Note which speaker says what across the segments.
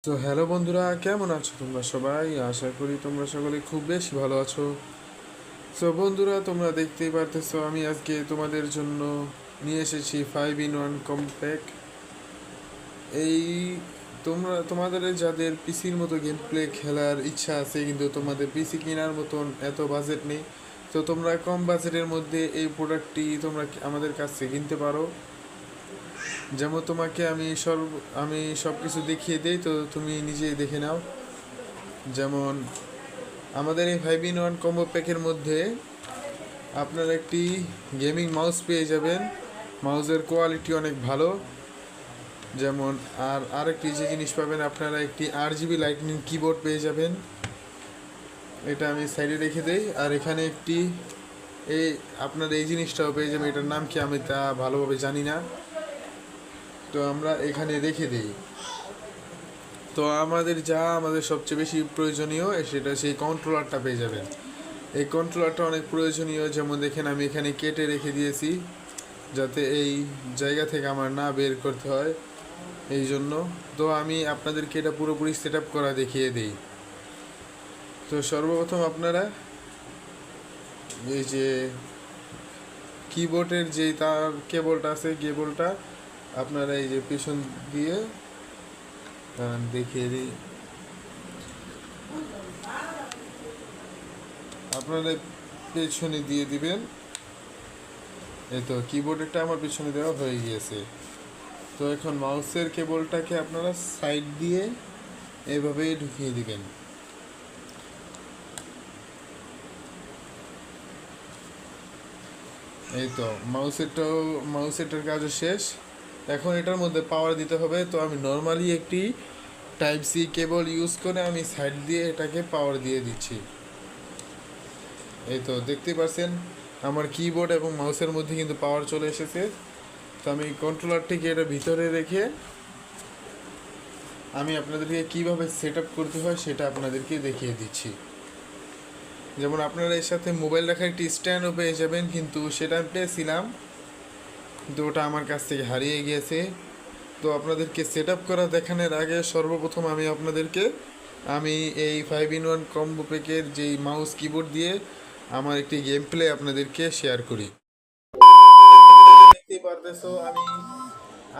Speaker 1: তো হ্যালো বন্ধুরা, কেমন আছো তোমরা সবাই? আশা করি তোমরা সকলে খুব বেশি ভালো আছো। সো বন্ধুরা, তোমরা দেখতেই পারতেছো আমি আজকে তোমাদের জন্য নিয়ে এসেছি 5-in-1 কম্প্যাক্ট। এই তোমাদের যাদের পিসির মতো গেম প্লে খেলার ইচ্ছা আছে কিন্তু তোমাদের পিসি কেনার মতন এত বাজেট নেই, তো তোমরা কম বাজেটের মধ্যে এই প্রোডাক্টটি তোমরা আমাদের কাছ থেকে কিনতে পারো। যেমন তোমাকে আমি সব কিছু দেখিয়ে দেই, তো তুমি নিজেই দেখে নাও। যেমন আমাদের এই 5-in-1 কম্বো প্যাকের মধ্যে আপনারা একটি গেমিং মাউস পেয়ে যাবেন। মাউসের কোয়ালিটি অনেক ভালো। যেমন আরেকটি যে জিনিস পাবেন, আপনারা একটি RGB লাইটনিং কিবোর্ড পেয়ে যাবেন। এটা আমি সাইডে রেখে দেই। আর এখানে একটি এই আপনারা এই জিনিসটাও পেয়ে যাবেন, এটার নাম কি আমি তা ভালোভাবে জানি না, তো আমরা এখানে রেখে দিই। তো আমাদের সবচেয়ে বেশি প্রয়োজনীয় সেটা সেই কন্ট্রোলারটা পেয়ে যাবেন। এই কন্ট্রোলারটা অনেক প্রয়োজনীয়। যেমন দেখেন আমি এখানে কেটে রেখে দিয়েছি, যাতে এই জায়গা থেকে আমার না বের করতে হয়, এই জন্য। তো আমি আপনাদেরকে এটা পুরোপুরি সেট আপ করা দেখিয়ে দিই। তো সর্বপ্রথম আপনারা এই যে কিবোর্ডের যে তার কেবলটা আছে, কেবলটা আপনারা এই যে পেছন দিয়ে দেখিয়ে দিই, আপনারা পেছনে দিয়ে দিবেন। এই তো কিবোর্ডেরটা আমার পেছনে দেওয়া হয়ে গিয়েছে। তো এখন মাউসের কেবলটাকে আপনারা সাইড দিয়ে এভাবে ঢুকিয়ে দিবেন। এই তো মাউসেরটার কাজও শেষ। এখন এটার মধ্যে পাওয়ার দিতে হবে। তো আমি নর্মালি একটি টাইপ সি কেবল ইউজ করে আমি সাইড দিয়ে এটাকে পাওয়ার দিয়ে দিচ্ছি। এই তো দেখতে পাচ্ছেন আমার কিবোর্ড এবং মাউসের মধ্যে কিন্তু পাওয়ার চলে এসেছে। তো আমি কন্ট্রোলারটিকে এটা ভিতরে রেখে আমি আপনাদেরকে কিভাবে সেট আপ করতে হয় সেটা আপনাদেরকে দেখিয়ে দিচ্ছি। যেমন আপনারা এর সাথে মোবাইল রাখার একটি স্ট্যান্ডও পেয়ে যাবেন, কিন্তু সেটা আমি পেয়েছিলাম, কিন্তু ওটা আমার কাছ থেকে হারিয়ে গিয়েছে। তো আপনাদেরকে সেট আপ করা দেখানোর আগে সর্বপ্রথম আমি এই 5-in-1 কম্বো প্যাকের যেই মাউস কিবোর্ড দিয়ে আমার একটি গেম প্লে আপনাদেরকে শেয়ার করি। দেখতেই পারতেছো আমি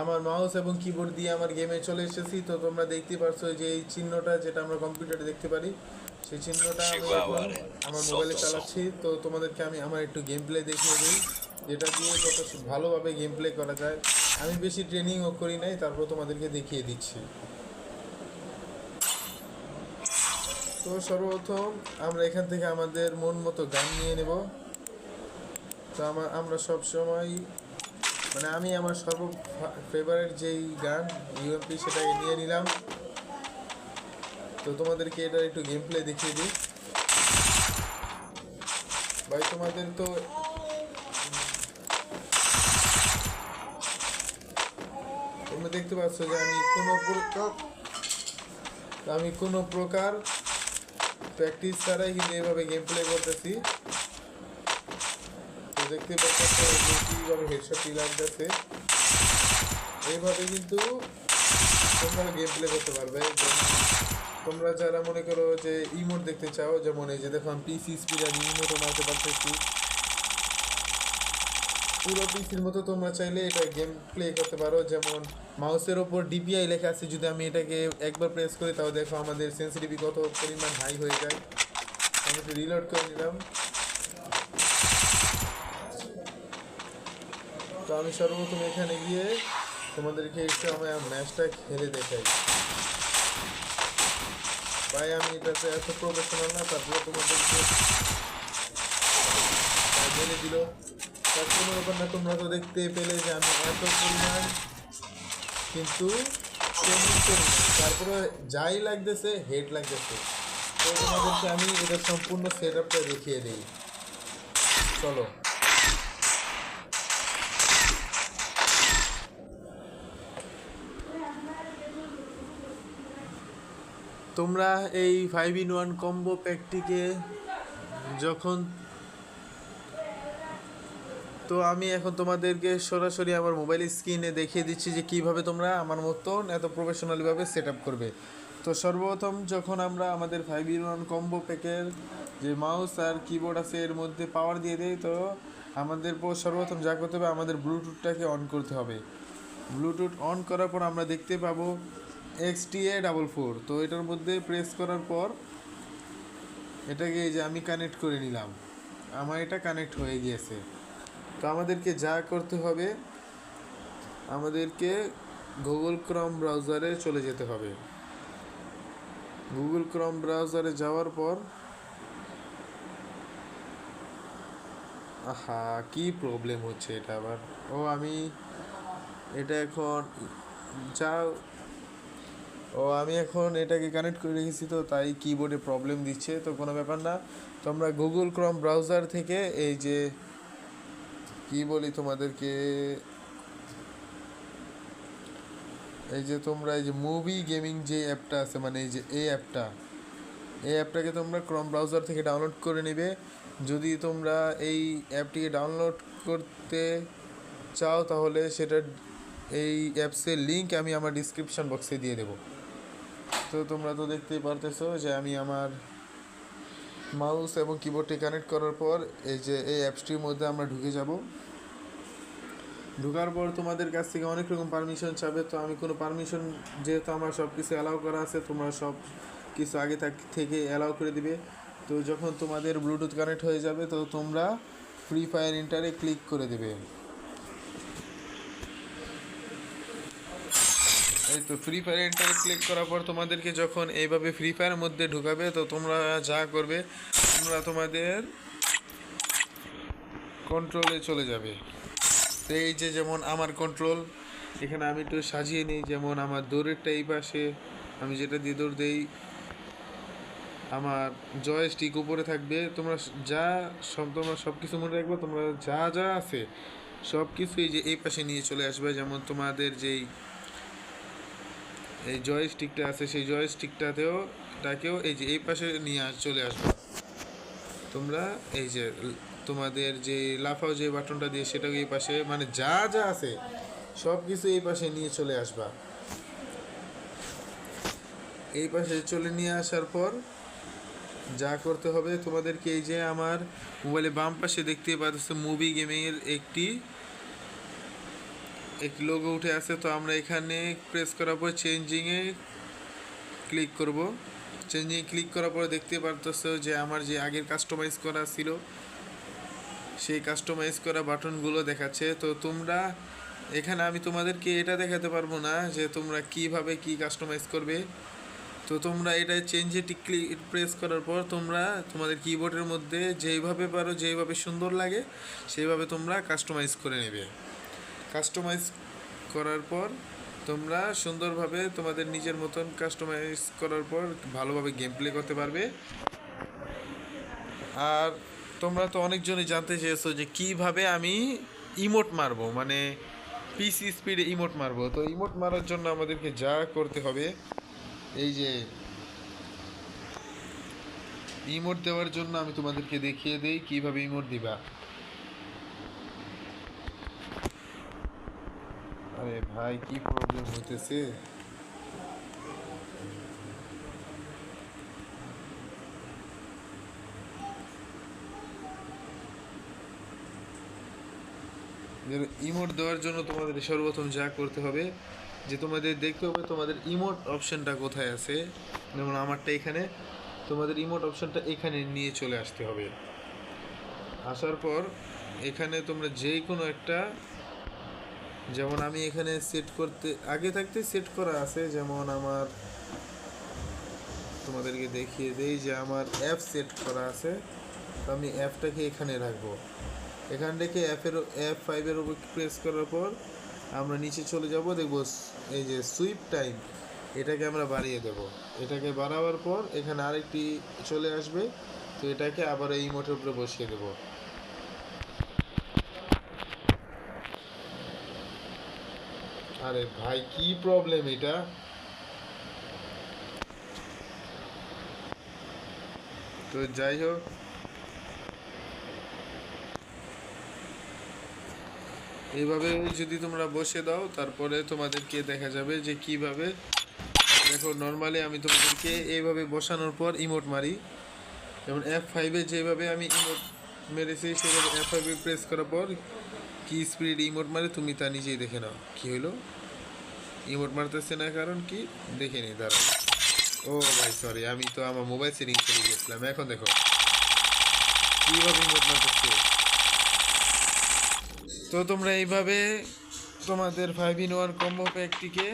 Speaker 1: আমার মাউস এবং কিবোর্ড দিয়ে আমার গেমে চলে এসেছি। তো তোমরা দেখতেই পারছো যে এই চিহ্নটা যেটা আমরা কম্পিউটারে দেখতে পারি, সেই চিহ্নটা আমি এখন আমার মোবাইলে চালাচ্ছি। তো তোমাদেরকে আমি আমার একটু গেম প্লে দেখিয়ে দিই, যেটা দিয়ে কত ভালোভাবে গেম প্লে করা যায়। আমি বেশি ট্রেনিংও করি নাই, তারপর তোমাদেরকে দেখিয়ে দিচ্ছি। তো সর্বপ্রথম আমরা এখান থেকে আমাদের মন মতো গান নিয়ে নেব। তো আমরা সব সময় আমি আমার ফেভারিট যেই গান ইউএমপি সেটাকে নিয়ে নিলাম। তো তোমাদেরকে এটার একটু গেম প্লে দেখিয়ে দিই। ভাই তোমাদের তো তোমরা দেখতে পাচ্ছ যে আমি কোনো প্রকার প্র্যাকটিস ছাড়াই কিন্তু এইভাবে গেম প্লে করতেছি। তো দেখতে পাচ্ছ কীভাবে হেডশটটি লাগতেছে। এইভাবে কিন্তু তোমরা গেম প্লে করতে পারবে। তোমরা যারা মনে করো যে ইমোট দেখতে চাও, যেমন এই যে দেখো আমি পিসি স্পিড আমি ইমোটও মারতে পারতেছি পুরো পিসির মতো। তোমরা চাইলে এটা গেম প্লে করতে পারো। যেমন মাউসের ওপর ডিপিআই লেখা আছে, যদি আমি এটাকে একবার প্রেস করি তাও দেখো আমাদের সেন্সিটিভিটি কত পরিমাণ হাই হয়ে যায়। আমি একটু রিলোড করে নিলাম। তো আমি সর্বপ্রথম এখানে গিয়ে তোমাদেরকে একটু আমার ম্যাচটা খেলে দেখাই। ভাই আমি এটাতে এত প্রফেশনাল না, তারপরে তোমাদেরকে মেনে দিল। তার কোনো ব্যাপার না, তোমরা তো দেখতে পেলে যে আমি এত পরিমাণ কিন্তু ট্রেনিং করি না, তারপরে যাই লাগতেছে হেড লাগতেছে। তো তোমাদেরকে আমি এটার সম্পূর্ণ সেট আপটা দেখিয়ে দিই, চলো। তোমরা এই 5-in-1 কম্বো প্যাকটিকে যখন তো আমি এখন তোমাদেরকে সরাসরি আমার মোবাইল স্ক্রিনে দেখিয়ে দিচ্ছি যে কীভাবে তোমরা আমার মতন এত প্রফেশনালিভাবে সেট আপ করবে। তো সর্বপ্রথম যখন আমরা আমাদের 5-in-1 কম্বো প্যাকের যে মাউস আর কিবোর্ড আছে এর মধ্যে পাওয়ার দিয়ে দেই, তো আমাদের সর্বপ্রথম যা করতে হবে আমাদের ব্লুটুথটাকে অন করতে হবে। ব্লুটুথ অন করার পর আমরা দেখতে পাবো XTA44। তো এটার মধ্যে প্রেস করার পর এটাকে এই যে আমি কানেক্ট করে নিলাম, আমার এটা কানেক্ট হয়ে গিয়েছে। তো আমাদেরকে যা করতে হবে, আমাদেরকে গুগল ক্রোম ব্রাউজারে চলে যেতে হবে। গুগল ক্রোম ব্রাউজারে যাওয়ার পর আহা কি প্রবলেম হচ্ছে এটা আবার। আমি এটা এখন যাও আমি এখন এটাকে কানেক্ট করে রেখেছি, তো তাই কিবোর্ডে প্রবলেম দিচ্ছে। তো কোনো ব্যাপার না, তোমরা গুগল ক্রোম ব্রাউজার থেকে এই যে কি বলি তোমাদেরকে, এই যে তোমরা এই যে মুভি গেমিং যে অ্যাপটা আছে, মানে এই যে এই অ্যাপটাকে তোমরা ক্রোম ব্রাউজার থেকে ডাউনলোড করে নেবে। যদি তোমরা এই অ্যাপটিকে ডাউনলোড করতে চাও তাহলে সেটার এই অ্যাপসের লিঙ্ক আমি আমার ডিসক্রিপশন বক্সে দিয়ে দেবো। তো তোমরা তো দেখতেই পারতেছো যে আমি আমার মাউস এবং কিবোর্ডটি কানেক্ট করার পর এই যে এই অ্যাপসটির মধ্যে আমরা ঢুকে যাব। ঢোকার পর তোমাদের কাছ থেকে অনেক রকম পারমিশন চাবে। তো আমি কোনো পারমিশন, যেহেতু আমার সব কিছু অ্যালাউ করা আছে, তোমরা সব কিছু আগে থেকে অ্যালাউ করে দিবে। তো যখন তোমাদের ব্লুটুথ কানেক্ট হয়ে যাবে তো তোমরা ফ্রি ফায়ার ইন্টারে ক্লিক করে দেবে। এই তো ফ্রি ফায়ার ইন্টারে ক্লিক করার পর তোমাদেরকে যখন এইভাবে ফ্রি ফায়ারের মধ্যে ঢুকাবে, তো তোমরা যা করবে, তোমরা তোমাদের কন্ট্রোলে চলে যাবে। তো এই যে যেমন আমার কন্ট্রোল, এখানে আমি একটু সাজিয়ে নিই। যেমন আমার দৌড়েরটা এই পাশে, আমি যেটা দিয়ে দৌড় দেই, আমার জয়স্টিক উপরে থাকবে। তোমরা সব কিছু মনে রাখবে। তোমরা যা যা আছে সব কিছু এই যে এই পাশে নিয়ে চলে আসবে। যেমন তোমাদের যেই এই জয়স্টিকটা আছে সেই জয়স্টিকটাকেও এই যে এই পাশে নিয়ে চলে আসবে। তোমরা এই যে তোমাদের যে লাফাও যে বাটনটা দিয়ে সেটাকে এই পাশে, মানে যা যা আছে সব কিছু এই পাশে নিয়ে চলে আসবা। এই পাশে চলে নিয়ে আসার পর যা করতে হবে তোমাদেরকে, এই যে আমার মোবাইলে বাম পাশে দেখতে পাচ্ছ মুভি গেমিংয়ের একটি লোগো উঠে আছে। তো আমরা এখানে প্রেস করার পর চেঞ্জিংয়ে ক্লিক করব। চেঞ্জিং ক্লিক করার পরে দেখতে পারতেছ যে আমার যে আগের কাস্টমাইজ করা ছিল সেই কাস্টমাইজ করা বাটনগুলো দেখাচ্ছে। তো তোমরা এখানে আমি তোমাদেরকে এটা দেখাতে পারবো না যে তোমরা কিভাবে কি কাস্টমাইজ করবে। তো তোমরা এটা চেঞ্জে ক্লিক প্রেস করার পর তোমরা তোমাদের কিবোর্ডের মধ্যে যেইভাবে পারো, যেইভাবে সুন্দর লাগে সেইভাবে তোমরা কাস্টমাইজ করে নেবে। কাস্টমাইজ করার পর তোমরা সুন্দরভাবে তোমাদের নিজের মতন কাস্টমাইজ করার পর ভালোভাবে গেম প্লে করতে পারবে। আর তোমরা তো অনেকজনই জানতে চেয়েছো যে কিভাবে আমি ইমোট মারবো, মানে পিসি স্পিডে ইমোট মারবো। তো ইমোট মারার জন্য আমাদেরকে যা করতে হবে, এই যে ইমোট দেওয়ার জন্য আমি তোমাদেরকে দেখিয়ে দেই কিভাবে ইমোট দিবা। আরে ভাই কি প্রবলেম হইতেছে। ইমোট দেওয়ার জন্য তোমাদের সর্বপ্রথম যা করতে হবে যে তোমাদের দেখতে হবে তোমাদের ইমোট অপশনটা কোথায় আছে। যেমন আমারটা এখানে, তোমাদের ইমোট অপশনটা এখানে নিয়ে চলে আসতে হবে। আসার পর এখানে তোমরা যে কোনো একটা, যেমন আমি এখানে সেট করতে আগে থাকতে সেট করা আছে, যেমন আমার তোমাদেরকে দেখিয়ে দেই যে আমার অ্যাপ সেট করা আছে। তো আমি অ্যাপটাকে এখানে রাখবো। এখান থেকে F5-এর উপর প্রেস করার পর আমরা নিচে চলে যাব, দেখবো এই যে সুইপ টাইম, এটাকে আমরা বাড়িয়ে দেব। এটাকে বাড়াবার পর এখানে আরেকটি চলে আসবে। তো এটাকে আবার এই ইমোটের উপরে বসিয়ে দেব। আরে ভাই কি প্রবলেম এটা। তো যাই হোক, এইভাবে যদি তোমরা বসে দাও তারপরে তোমাদেরকে দেখা যাবে যে কিভাবে দেখো নর্মালি আমি তোমাদেরকে এইভাবে বসানোর পর ইমোট মারি, যেমন F5-এ যেভাবে আমি ইমোট মেরেছি সেভাবে F5-এ প্রেস করার পর কি স্পিড ইমোট মারে তুমি তা নিজেই দেখে নাও কি হলো। ইমোট মারতেছে না কারণ কি দেখে নি দাঁড়াও। ও ভাই সরি, আমি তো আমার মোবাইল সেটিং চলে গেছিলাম। এখন দেখো কীভাবে ইমোট মারতেছে। তো তোমরা এইভাবে তোমাদের 5-in-1 কম্বো প্যাকটিকে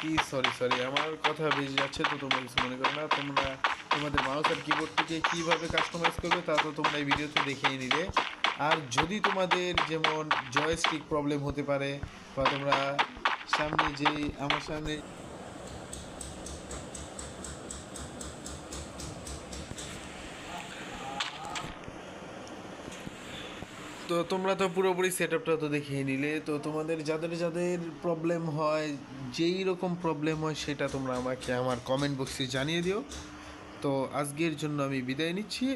Speaker 1: কি সরি আমার কথা বেশি যাচ্ছে, তো তোমরা কিছু মনে করো না। তোমরা তোমাদের মাউস আর কিবোর্ডটিকে কীভাবে কাস্টমাইজ করবে তা তো তোমরা এই ভিডিওতে দেখেই নিলে। আর যদি তোমাদের যেমন জয়স্টিক প্রবলেম হতে পারে, বা তোমরা সামনে যেই আমার সামনে তো তোমরা তো পুরোপুরি সেট আপটা তো দেখিয়ে নিলে। তো তোমাদের যাদের যাদের প্রবলেম হয়, যেই রকম প্রবলেম হয় সেটা তোমরা আমাকে আমার কমেন্ট বক্সে জানিয়ে দিও। তো আজকের জন্য আমি বিদায় নিচ্ছি।